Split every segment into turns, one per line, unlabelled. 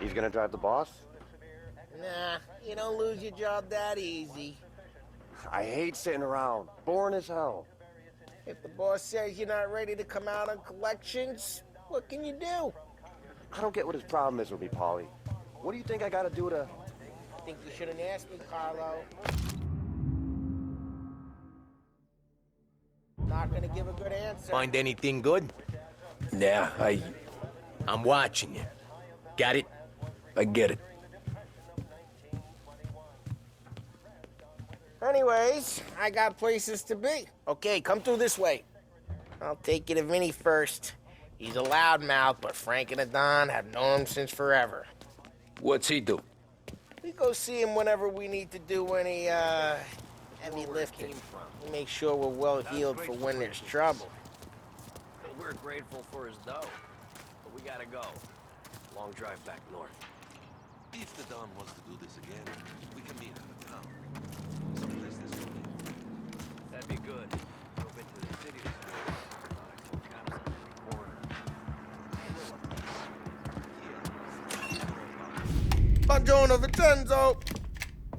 He's gonna drive the boss?
Nah, you don't lose your job that easy.
I hate sitting around. Boring as hell.
If the boss says you're not ready to come out on collections, what can you do?
I don't get what his problem is with me, Paulie. What do you think I gotta do to...
I think you shouldn't ask me, Carlo. Not gonna give a good answer.
Find anything good?
Yeah,
I'm watching you. Got it?
I get it.
Anyways, I got places to be. Okay, come through this way. I'll take you to Vinny first. He's a loudmouth, but Frank and the Don have known him since forever.
What's he do?
We go see him whenever we need to do any, heavy lifting. We make sure we're well heeled for when there's trouble.
We're grateful for his dough, but we gotta go. Long drive back north.
If the Don wants to do this again, we can meet at the town. Someplace this way.
That'd be good. Drove into the city this morning. Cops on every corner.
Buongiorno, Vincenzo!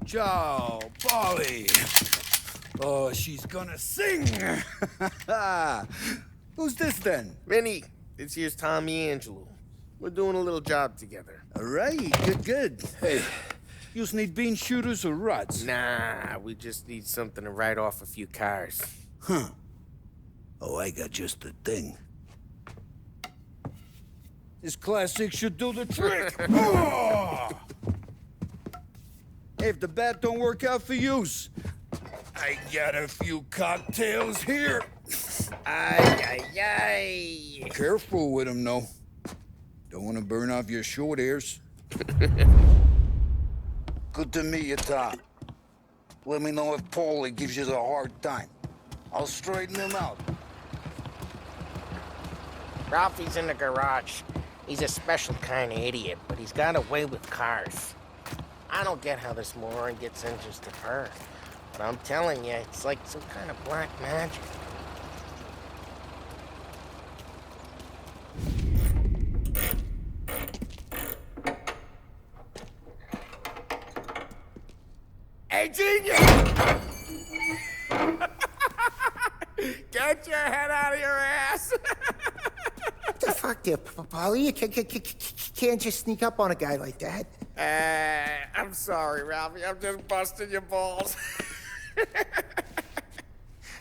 Ciao, Polly. Oh, she's gonna sing. Who's this then?
Vinny, this here's Tommy Angelo. We're doing a little job together.
All right, good. Hey, you need bean shooters or rods?
Nah, we just need something to write off a few cars.
Huh. Oh, I got just the thing. This classic should do the trick. Oh! Hey, if the bat don't work out for yous, I got a few cocktails here.
Ay.
Careful with them, though. Don't want to burn off your short hairs. Good to meet you, Tom. Let me know if Paulie gives you the hard time. I'll straighten him out.
Ralphie's in the garage. He's a special kind of idiot, but he's got a way with cars. I don't get how this moron gets engines to burn. But I'm telling you, it's like some kind of black magic. Hey, genius! Get your head out of your ass!
What the fuck there, Paulie? You can't just sneak up on a guy like that.
I'm sorry, Ralphie. I'm just busting your balls.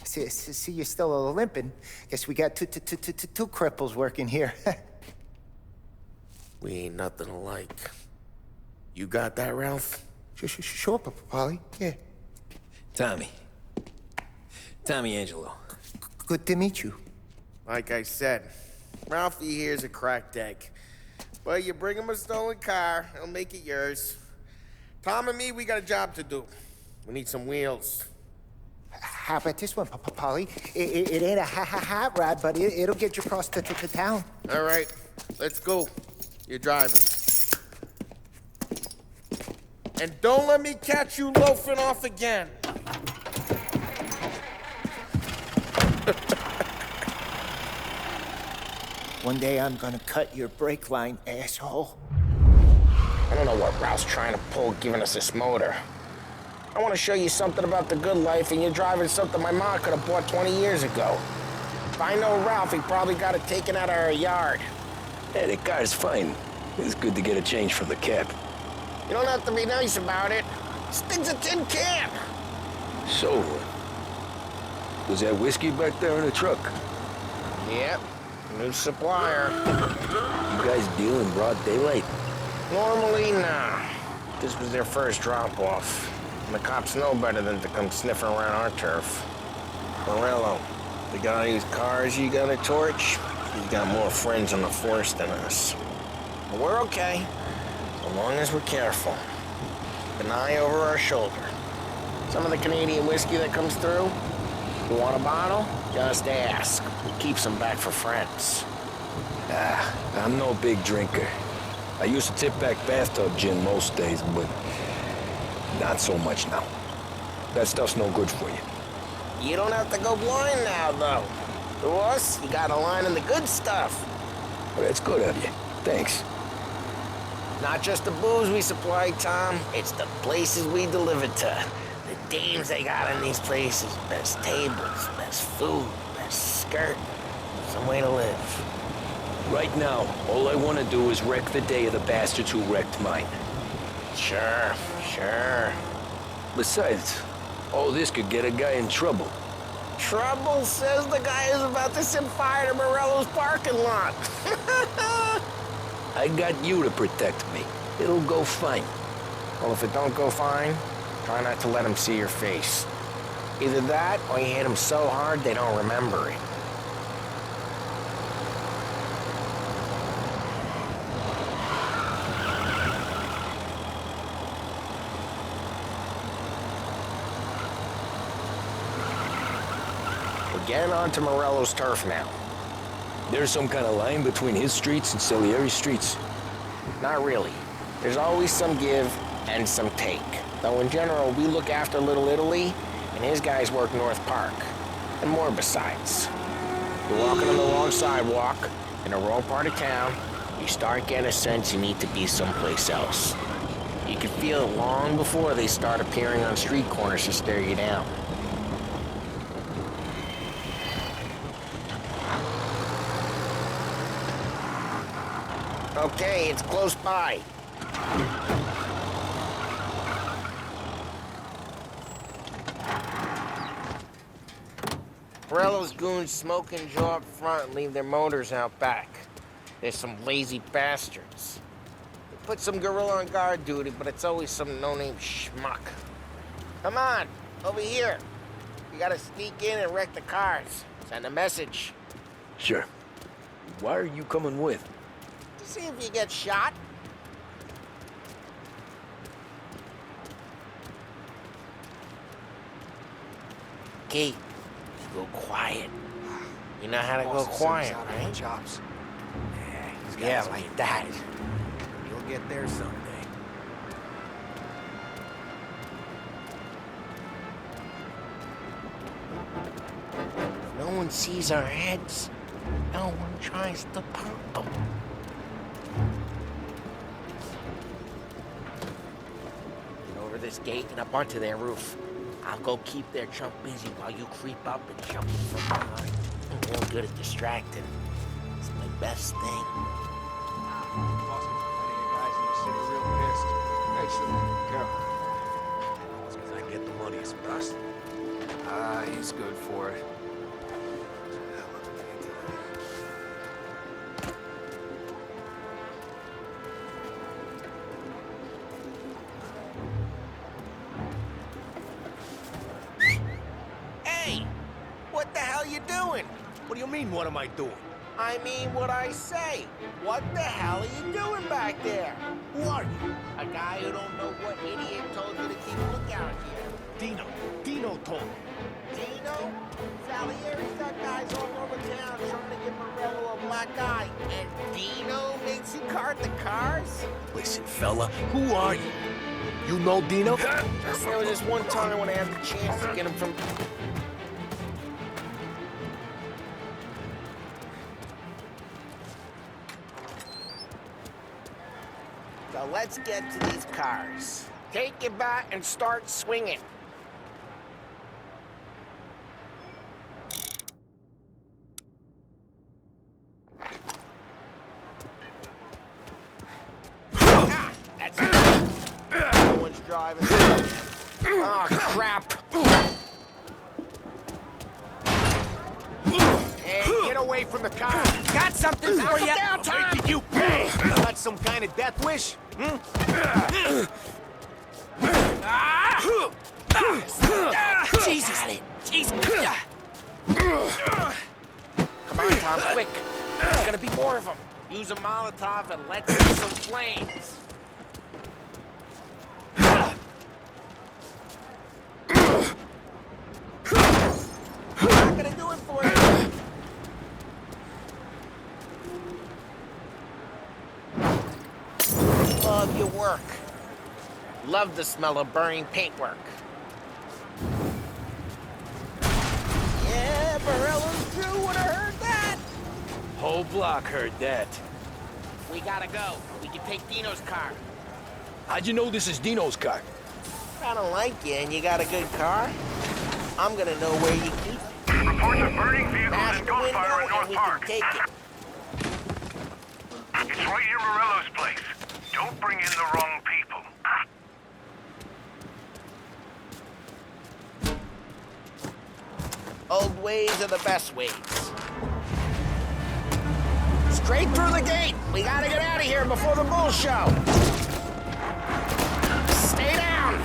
See, you're still limping. Guess we got two cripples working here.
We ain't nothing alike. You got that, Ralph?
Sure, Paulie. Yeah.
Tommy Angelo.
Good to meet you.
Like I said, Ralphie here's a cracked egg. But you bring him a stolen car, he'll make it yours. Tom and me, we got a job to do. We need some wheels.
How about this one, Paulie? It ain't a hot rod, but it'll get you across to town.
All right, let's go. You're driving. And don't let me catch you loafing off again.
One day I'm gonna cut your brake line, asshole.
I don't know what Ralph's trying to pull giving us this motor. I want to show you something about the good life, and you're driving something my mom could have bought 20 years ago. If I know Ralph, he probably got it taken out of our yard.
Yeah, the car's fine. It's good to get a change from the cab.
You don't have to be nice about it. This thing's a tin can.
So, was that whiskey back there in the truck?
Yep, new supplier.
You guys deal in broad daylight?
Normally, nah. This was their first drop-off. And the cops know better than to come sniffing around our turf. Morello, the guy whose cars you got a torch, he's got more friends on the force than us. But we're okay, as long as we're careful. Keep an eye over our shoulder. Some of the Canadian whiskey that comes through, you want a bottle? Just ask. We keep some back for friends.
I'm no big drinker. I used to tip back bathtub gin most days, but not so much now. That stuff's no good for you.
You don't have to go blind now, though. To us, you got a line in the good stuff.
Well, that's good of you. Thanks.
Not just the booze we supply, Tom. It's the places we deliver to. The dames they got in these places. Best tables, best food, best skirt. Some way to live.
Right now, all I want to do is wreck the day of the bastards who wrecked mine.
Sure, sure.
Besides, all this could get a guy in trouble.
Trouble, says the guy who's about to set fire to Morello's parking lot.
I got you to protect me. It'll go fine.
Well, if it don't go fine, try not to let them see your face. Either that, or you hit them so hard they don't remember it. We're getting onto Morello's turf now.
There's some kind of line between his streets and Salieri's streets.
Not really. There's always some give and some take. Though in general, we look after Little Italy, and his guys work North Park. And more besides. You're walking on the wrong sidewalk, in the wrong part of town, you start getting a sense you need to be someplace else. You can feel it long before they start appearing on street corners to stare you down. Okay, it's close by. Morello's goons smoke and jaw up front and leave their motors out back. There's some lazy bastards. They put some gorilla on guard duty, but it's always some no-name schmuck. Come on, over here. You gotta sneak in and wreck the cars. Send a message.
Sure. Why are you coming with?
To see if you get shot. Kate, go quiet. You know how to go quiet, right?
Chops.
Yeah, like that.
You'll get there someday.
If no one sees our heads, no one tries to pump them. Get over this gate and up onto their roof. I'll go keep their chump busy while you creep up and jump from behind. I'm real good at distracting. It's my best thing.
Boss gets plenty of guys in the city real pissed. Excellent. Go.
That's because I get the money's bust.
Ah, he's good for it.
Hey! What the hell you doing?
What do you mean, what am I doing?
I mean what I say. What the hell are you doing back there?
Who are you?
A guy who don't know what idiot told you to keep a lookout here.
Dino told me.
Dino? Salieri's got guys all over town trying to give Morello a black eye. And Dino makes you cart the cars?
Listen, fella, who are you? You know Dino?
There was this one time when I had the chance to get him from... So let's get to these cars. Take your bat and start swinging. Ah, that's it. No one's driving. Oh, crap.
Hey, get away from the car.
Got something for you.
Down, Tom. Did you pay? Got some kind of death wish?
Jesus. Jesus. Come on, Tom, quick. There's gonna be more of them. Use a Molotov and let loose some flames. Not gonna do it for you. Love your work. Love the smell of burning paintwork. Yeah, Morello's crew would have heard that.
Whole block heard that.
We gotta go. We can take Dino's car.
How'd you know this is Dino's car?
I don't like you and you got a good car. I'm gonna know where you keep it.
Reports of burning vehicles
Smash
and
the
gunfire
window
in North
and we
Park.
can take it.
It's right near Morello's place. Don't bring in the wrong people.
Old ways are the best ways. Straight through the gate. We gotta get out of here before the bull show. Stay down.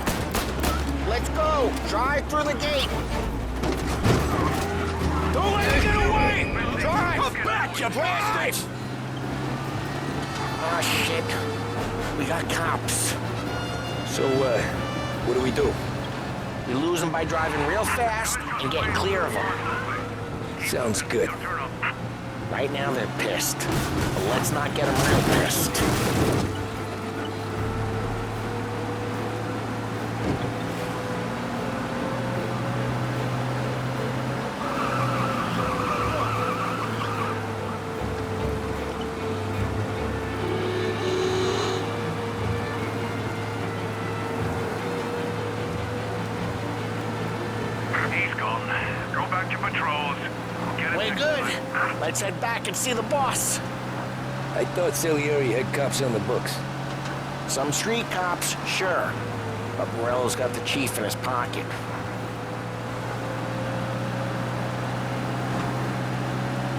Let's go. Drive through the gate.
Don't let him get away!
Drive.
Come back, you bastard!
Oh, shit. We got cops.
So, what do we do?
We lose them by driving real fast and getting clear of them.
Sounds good.
Right now they're pissed, but let's not get them real pissed.
He's gone. Go back to patrols. Get it
Way
next
good.
time.
Let's head back and see the boss.
I thought Salieri had cops on the books.
Some street cops, sure. But Morello's got the chief in his pocket.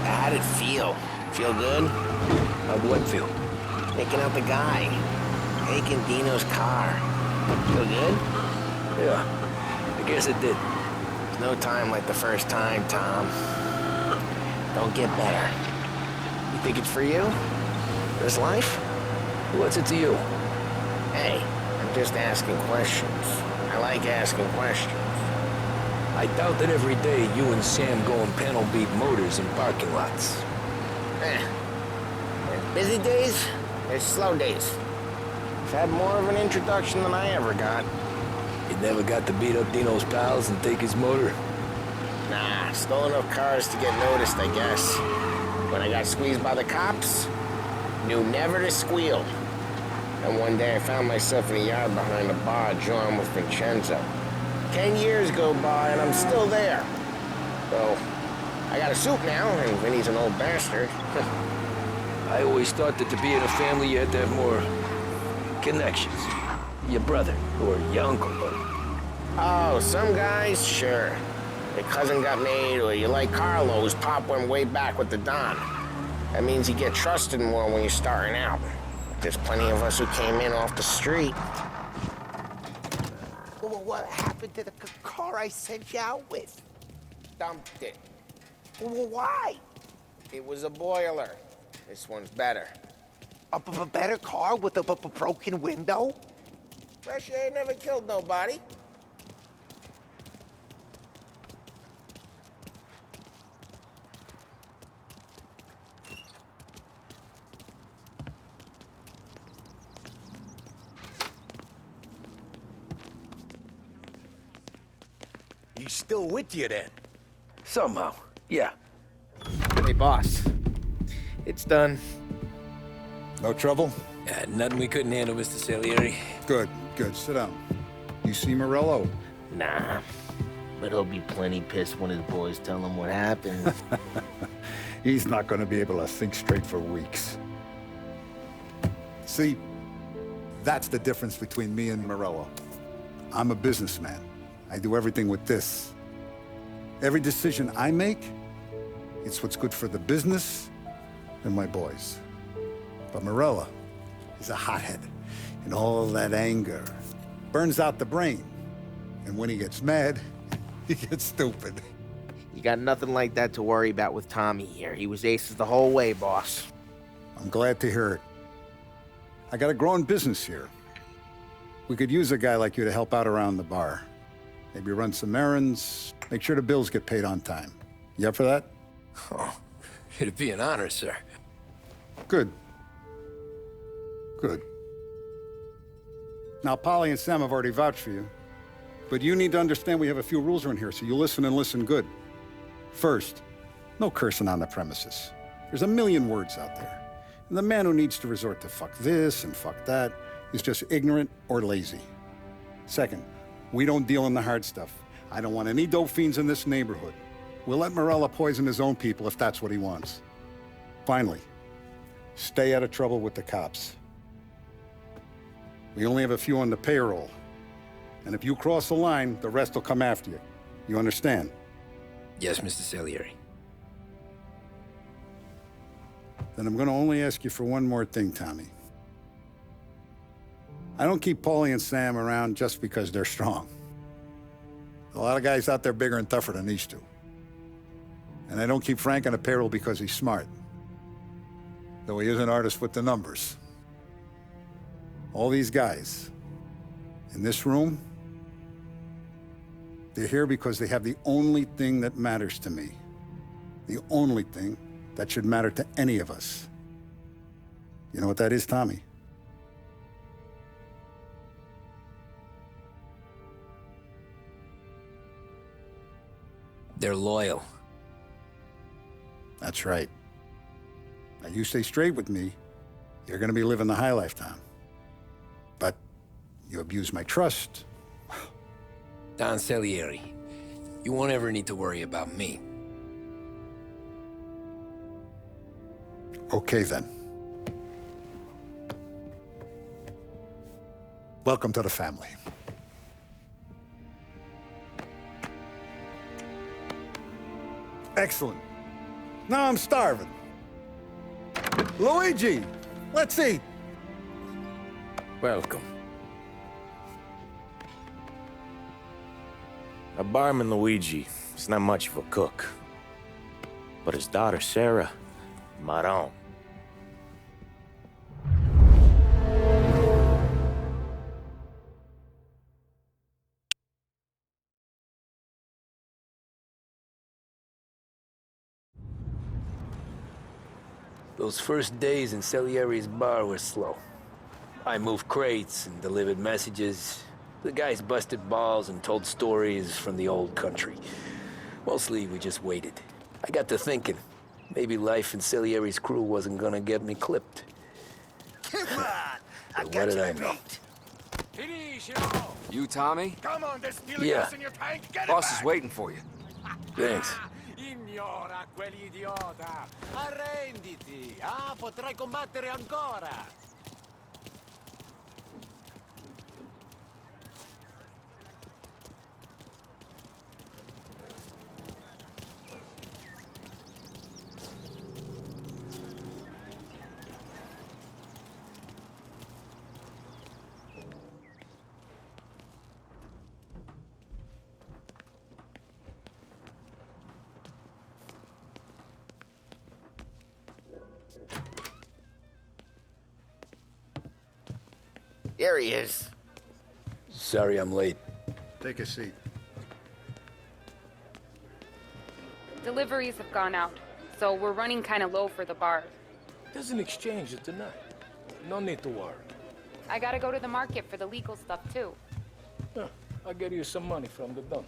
How'd it feel? Feel good?
How'd what feel?
Taking out the guy. Taking Dino's car. Feel good?
Yeah, I guess it did.
There's no time like the first time, Tom. Don't get better. You think it's for you? This life?
What's it to you?
Hey, I'm just asking questions. I like asking questions.
I doubt that every day you and Sam go and panel beat motors in parking lots.
There's busy days, there's slow days. I've had more of an introduction than I ever got.
You never got to beat up Dino's pals and take his motor?
Nah, stole enough cars to get noticed, I guess. When I got squeezed by the cops, knew never to squeal. And one day I found myself in a yard behind a bar drawn with Vincenzo. 10 years go by and I'm still there. So, I got a suit now, and Vinny's an old bastard.
I always thought that to be in a family you had to have more connections. Your brother, or your uncle, or...
Oh, some guys, sure. Your cousin got made, or you like Carlo's, Pop went way back with the Don. That means you get trusted more when you're starting out. There's plenty of us who came in off the street.
Well, what happened to the car I sent you out with?
Dumped it.
Well, why?
It was a boiler. This one's better.
A better car with a broken window?
Fresh air never killed nobody.
He's still with you then?
Somehow, yeah.
Hey, boss. It's done.
No trouble?
Yeah, nothing we couldn't handle, Mr. Salieri.
Good, good. Sit down. You see Morello?
Nah, but he'll be plenty pissed when his boys tell him what happened.
He's not going to be able to think straight for weeks. See, that's the difference between me and Morello. I'm a businessman. I do everything with this. Every decision I make, it's what's good for the business and my boys. But Morello is a hothead, and all that anger burns out the brain. And when he gets mad, he gets stupid.
You got nothing like that to worry about with Tommy here. He was aces the whole way, boss.
I'm glad to hear it. I got a growing business here. We could use a guy like you to help out around the bar. Maybe run some errands, make sure the bills get paid on time. You up for that?
Oh, it'd be an honor, sir.
Good. Good. Now, Polly and Sam have already vouched for you. But you need to understand we have a few rules around here, so you listen and listen good. First, no cursing on the premises. There's a million words out there. The man who needs to resort to fuck this and fuck that is just ignorant or lazy. Second, we don't deal in the hard stuff. I don't want any dope fiends in this neighborhood. We'll let Morella poison his own people if that's what he wants. Finally, stay out of trouble with the cops. We only have a few on the payroll. And if you cross the line, the rest will come after you. You understand?
Yes, Mr. Salieri.
Then I'm gonna only ask you for one more thing, Tommy. I don't keep Paulie and Sam around just because they're strong. A lot of guys out there bigger and tougher than these two. And I don't keep Frank on the payroll because he's smart. Though he is an artist with the numbers. All these guys in this room, they're here because they have the only thing that matters to me. The only thing that should matter to any of us. You know what that is, Tommy?
They're loyal.
That's right. Now you stay straight with me, you're gonna be living the high life, Tom. But you abuse my trust.
Don Salieri, you won't ever need to worry about me.
Okay, then. Welcome to the family. Excellent. Now I'm starving. Luigi, let's eat.
Welcome. Our barman Luigi is not much of a cook. But his daughter Sarah, Maron.
Those first days in Salieri's bar were slow. I moved crates and delivered messages. The guys busted balls and told stories from the old country. Mostly, we just waited. I got to thinking, maybe life in Salieri's crew wasn't gonna get me clipped.
Come on! I
But
got
what did
you
I know?
beat.
You, Tommy?
Come on, there's stealing
Yeah.
gas in your tank. Get it
Boss
back.
is waiting for you.
Thanks.
Ignora quell'idiota. Arrenditi. Ah, potrai combattere ancora.
There he is.
Sorry I'm late.
Take a seat.
Deliveries have gone out, so we're running kind of low for the bar.
There's an exchange tonight. No need to worry.
I gotta go to the market for the legal stuff, too.
I'll get you some money from the Don.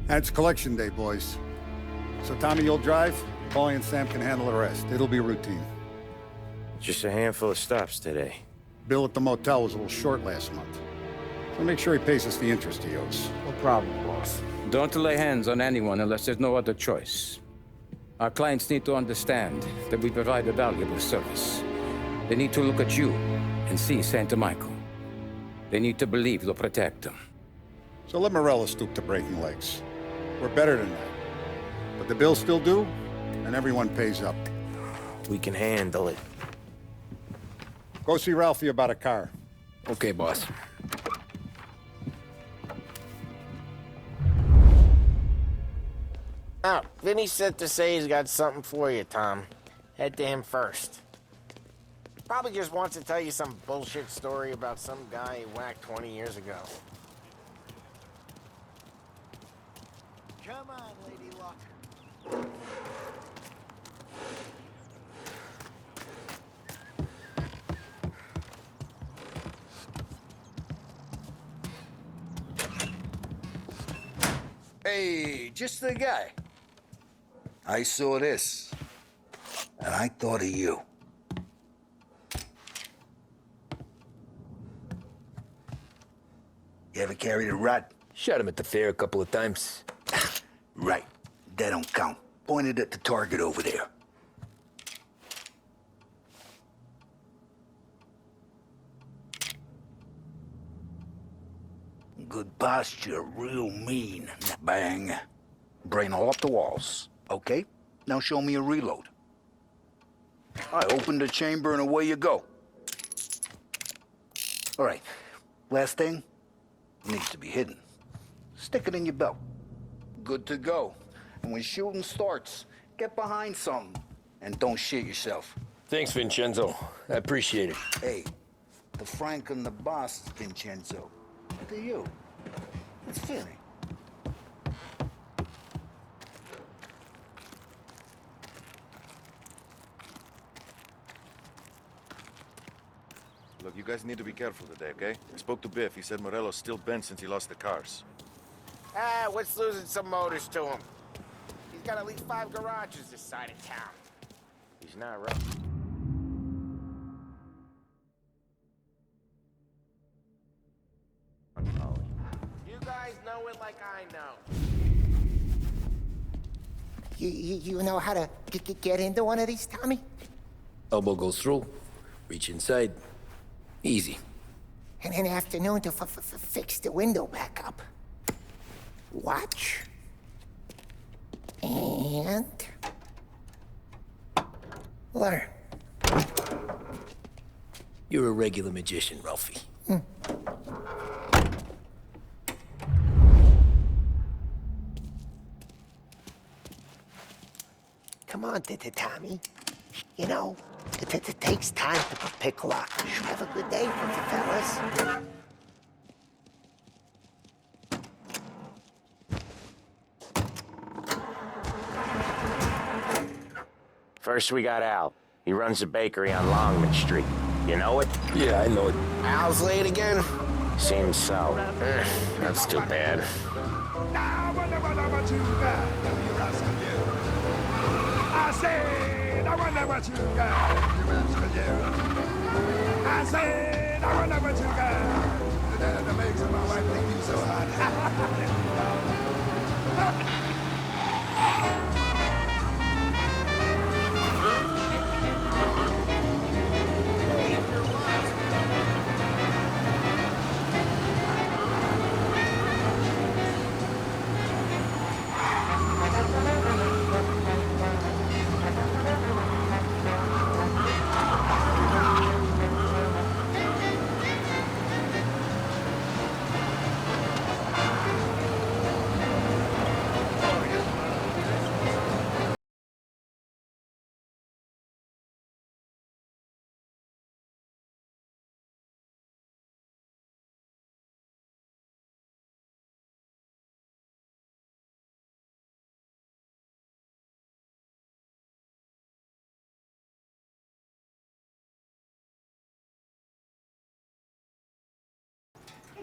It's collection day, boys. So Tommy, you'll drive. Paulie and Sam can handle the rest. It'll be routine.
Just a handful of stops today.
Bill at the motel was a little short last month. So make sure he pays us the interest he owes.
No problem, boss. Don't lay hands on anyone unless there's no other choice. Our clients need to understand that we provide a valuable service. They need to look at you and see Santa Michael. They need to believe you'll protect them.
So let Morella stoop to breaking legs. We're better than that. But the bill's still due, and everyone pays up.
We can handle it.
Go see Ralphie about a car.
Okay, boss.
Oh, Vinny sent to say he's got something for you, Tom. Head to him first. Probably just wants to tell you some bullshit story about some guy he whacked 20 years ago.
Come on, Lady Luck.
Hey, just the guy. I saw this. I thought of you. You ever carried a rat?
Shot him at the fair a couple of times.
Right. That don't count. Pointed at the target over there. Good posture, real mean. Bang. Brain all off the walls. Okay, now show me a reload. I open the chamber and away you go. All right, last thing, needs to be hidden. Stick it in your belt. Good to go. And when shooting starts, get behind something and don't shit yourself.
Thanks, Vincenzo. I appreciate it.
Hey, the Frank and the boss, Vincenzo. To you. It's fitting.
Look, you guys need to be careful today, okay? I spoke to Biff. He said Morello's still bent since he lost the cars.
Ah, what's losing some motors to him? He's got at least 5 garages this side of town.
He's not right.
You guys know it like I know.
You know how to get into one of these, Tommy?
Elbow goes through, reach inside. Easy.
And an afternoon to fix the window back up. Watch. And... learn.
You're a regular magician, Ralphie.
Come on, Tommy. You know, it takes time to pick lock. Have a good day, fellas.
First, we got Al. He runs a bakery on Longman Street. You know it?
Yeah, I know it.
Al's late again?
Seems so.
That's too bad.
I said, I wonder what you got. I said, I wonder what you got. That makes my wife think you so hot.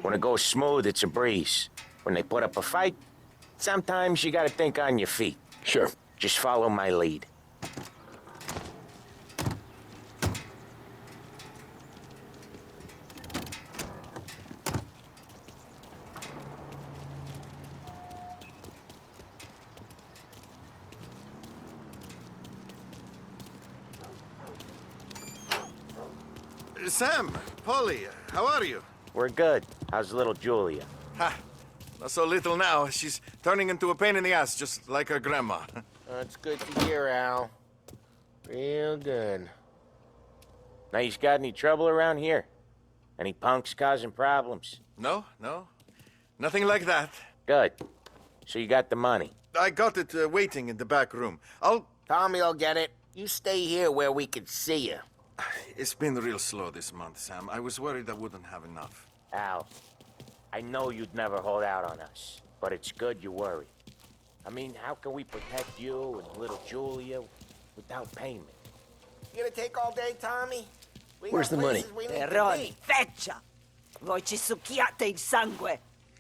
When it goes smooth, it's a breeze. When they put up a fight, sometimes you gotta think on your feet.
Sure.
Just follow my lead.
Sam, Polly, how are you?
We're good. How's little Julia?
Ha! Not so little now. She's turning into a pain in the ass, just like her grandma.
That's good to hear, Al. Real good.
Now, you got any trouble around here? Any punks causing problems?
No. Nothing like that.
Good. So you got the money?
I got it waiting in the back room.
Tommy'll get it. You stay here where we can see you.
It's been real slow this month, Sam. I was worried I wouldn't have enough.
Al, I know you'd never hold out on us, but it's good you worry. I mean, how can we protect you and little Julia without payment?
You gonna take all day, Tommy?
Where's the money?
Terroni, feccia! Voi ci succhiate il sangue!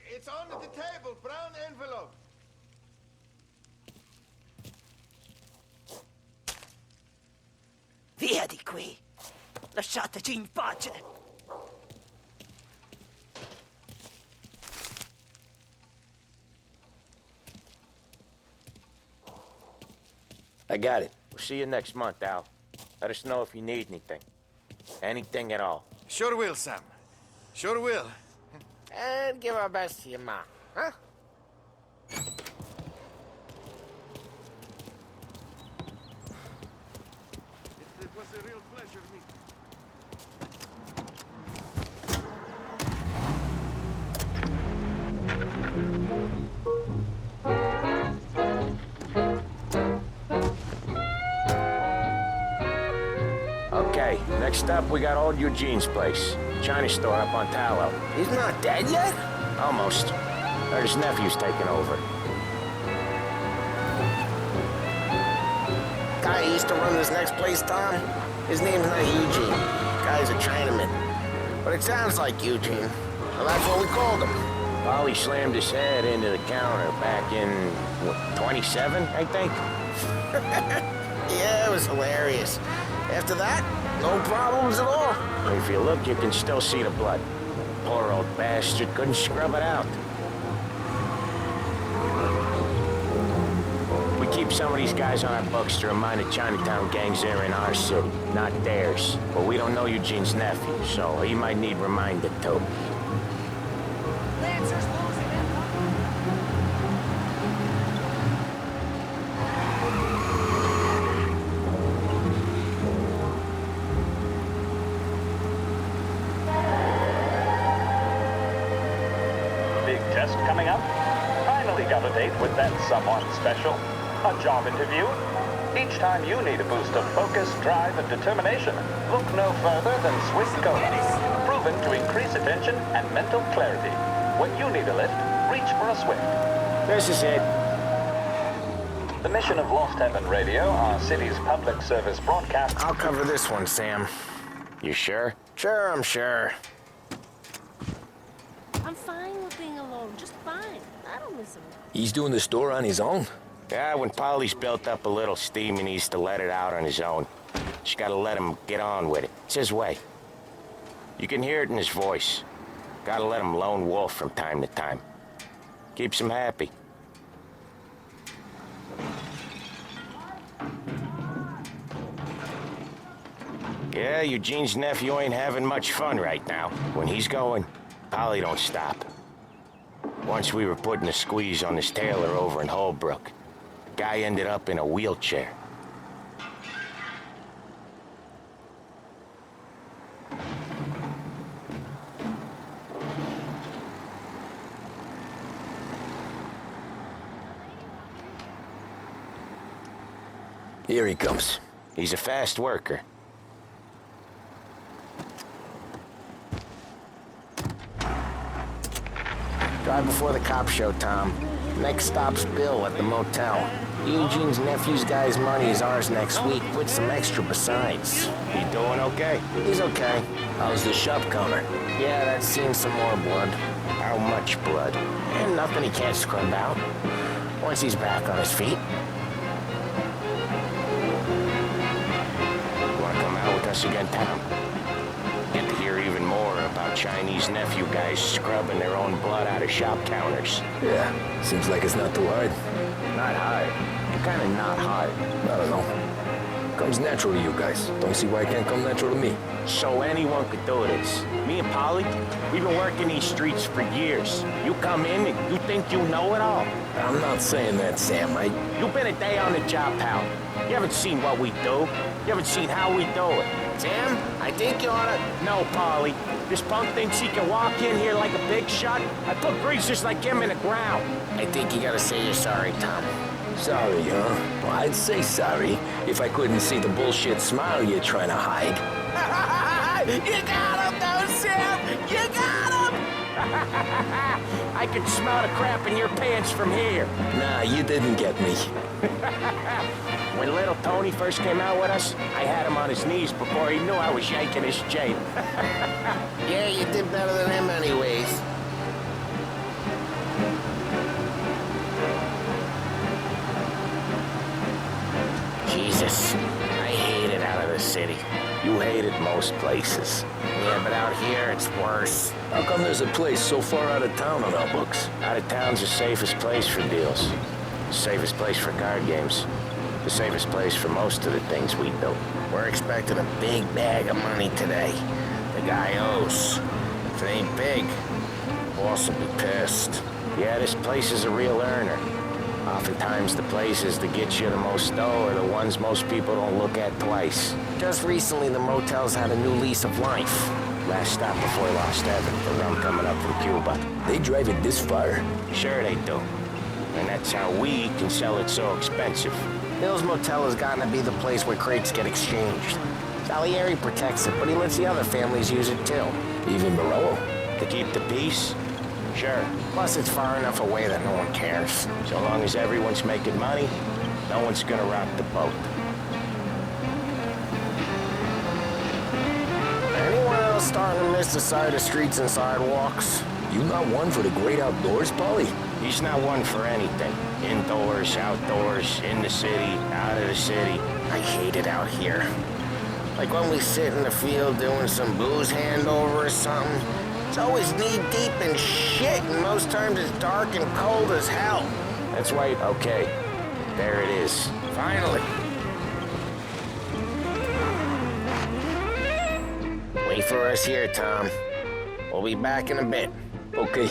It's under the table, brown envelope.
di qui. Lasciateci in pace.
I got it.
We'll see you next month, Al. Let us know if you need anything. Anything at all.
Sure will, Sam. Sure will.
And give our best to your mom, huh?
It was a real pleasure meeting.
Okay, next up, we got old Eugene's place. China store up on Tallow.
He's not dead yet?
Almost. Heard his nephew's taking over.
Guy who used to run this next place, Tom? His name's not Eugene. Guy's a Chinaman. But it sounds like Eugene. Well, that's what we called him.
Polly slammed his head into the counter back in, what, 27, I think?
Yeah, it was hilarious. After that, no problems at all.
If you look, you can still see the blood. Poor old bastard couldn't scrub it out. We keep some of these guys on our books to remind the Chinatown gangs they're in our city, not theirs. But we don't know Eugene's nephew, so he might need reminded too.
Lancer's losing it.
Big test coming up? Finally got a date with that someone special. A job interview? Each time you need a boost of focus, drive, and determination, look no further than Swift Cola. Proven to increase attention and mental clarity. When you need a lift, reach for a Swift.
This is it.
The mission of Lost Heaven Radio, our city's public service broadcast.
I'll cover this one, Sam.
You sure?
Sure, I'm sure.
I'm fine with being alone, just fine. I don't miss him.
He's doing the store on his own?
Yeah, when Polly's built up a little steam, he needs to let it out on his own. Just gotta let him get on with it. It's his way. You can hear it in his voice. Gotta let him lone wolf from time to time. Keeps him happy. Yeah, Eugene's nephew ain't having much fun right now. When he's going, Polly don't stop. Once we were putting a squeeze on this tailor over in Holbrook. Guy ended up in a wheelchair.
Here he comes.
He's a fast worker.
Drive before the cops show, Tom. Next stop's Bill at the motel. Eugene's nephew's guy's money is ours next week, with some extra besides.
He doing okay?
He's okay.
How's the shop counter?
Yeah, that's seen some more blood.
How much blood?
And nothing he can't scrub out. Once he's back on his feet.
Wanna come out with us again, Tom? Get to hear even more about Chinese nephew guys scrubbing their own blood out of shop counters.
Yeah, seems like it's not too hard.
Not hard. Kinda not hard.
I don't know. Comes natural to you guys. Don't see why it can't come natural to me.
So anyone could do this. Me and Polly, we've been working these streets for years. You come in and you think you know it all.
I'm not saying that, Sam.
You've been a day on the job, pal. You haven't seen what we do. You haven't seen how we do it.
Sam, I think you oughta...
No, Polly. This punk thinks he can walk in here like a big shot. I put greasers like him in the ground.
I think you gotta say you're sorry, Tom.
Sorry, huh? Well, I'd say sorry if I couldn't see the bullshit smile you're trying to hide.
You got him, though, Sam! You got him!
I can smell the crap in your pants from here.
Nah, you didn't get me.
When little Tony first came out with us, I had him on his knees before he knew I was yanking his chain.
Yeah, you did better than him anyways. Jesus, I hate it out of this city. You hate it most places. Yeah, but out here it's worse.
How come there's a place so far out of town on our books?
Out of town's the safest place for deals. The safest place for card games. The safest place for most of the things we built.
We're expecting a big bag of money today. The guy owes. If it ain't big, boss will be pissed.
Yeah, this place is a real earner. Oftentimes the places that get you the most dough are the ones most people don't look at twice.
Just recently, the motel's had a new lease of life.
Last stop before Lost Heaven, the rum coming up from Cuba.
They drive it this far?
Sure they do. And that's how we can sell it so expensive.
Hill's Motel has gotten to be the place where crates get exchanged. Salieri protects it, but he lets the other families use it too.
Even Morello?
To keep the peace? Sure.
Plus, it's far enough away that no one cares.
So long as everyone's making money, no one's gonna rock the boat.
Anyone else starting to miss the side of streets and sidewalks?
You not one for the great outdoors, Polly?
He's not one for anything. Indoors, outdoors, in the city, out of the city.
I hate it out here. Like when we sit in the field doing some booze handover or something. It's always knee-deep in shit, and most times it's dark and cold as hell.
That's right, okay. There it is.
Finally. Wait for us here, Tom. We'll be back in a bit.
Okay.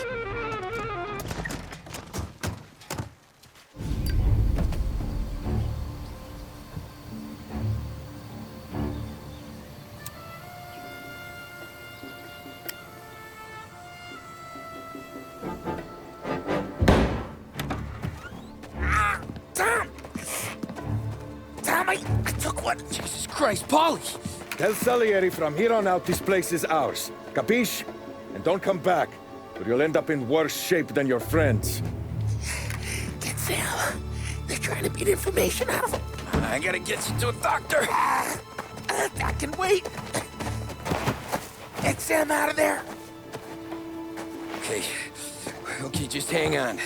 Jesus Christ, Polly!
Tell Salieri from here on out this place is ours. Capiche? And don't come back, or you'll end up in worse shape than your friends.
Get Sam. They're trying to beat information out of him.
I gotta get you to a doctor.
I can wait. Get Sam out of there.
Okay, just hang on.